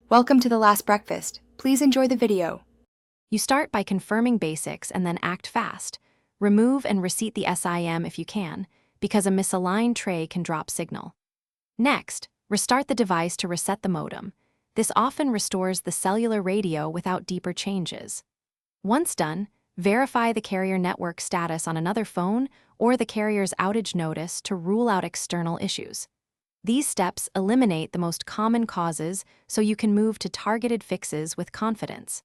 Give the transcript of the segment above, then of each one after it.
Welcome to The Last Breakfast. Please enjoy the video. You start by confirming basics and then act fast. Remove and reset the SIM if you can, because a misaligned tray can drop signal. Next, restart the device to reset the modem. This often restores the cellular radio without deeper changes. Once done, verify the carrier network status on another phone or the carrier's outage notice to rule out external issues. These steps eliminate the most common causes so you can move to targeted fixes with confidence.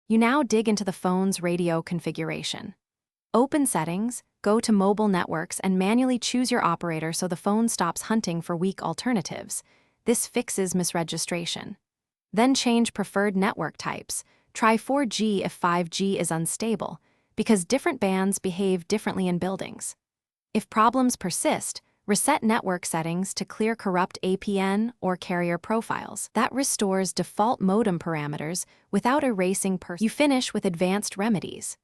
You now dig into the phone's radio configuration. Open Settings, go to Mobile Networks and manually choose your operator so the phone stops hunting for weak alternatives. This fixes misregistration. Then change preferred network types. Try 4G if 5G is unstable, because different bands behave differently in buildings. If problems persist, reset network settings to clear corrupt APN or carrier profiles. That restores default modem parameters without erasing You finish with advanced remedies.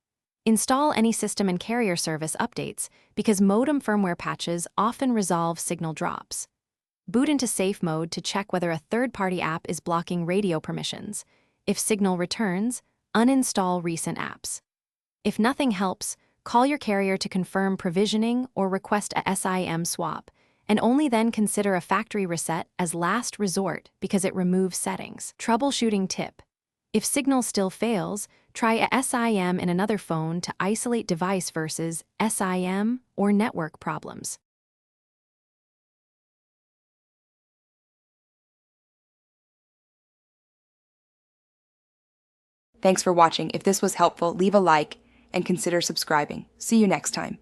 Install any system and carrier service updates because modem firmware patches often resolve signal drops. Boot into safe mode to check whether a third-party app is blocking radio permissions. If signal returns, uninstall recent apps. If nothing helps, call your carrier to confirm provisioning or request a SIM swap, and only then consider a factory reset as last resort because it removes settings. Troubleshooting tip: if signal still fails, try a SIM in another phone to isolate device versus SIM or network problems. Thanks for watching. If this was helpful, leave a like and consider subscribing. See you next time.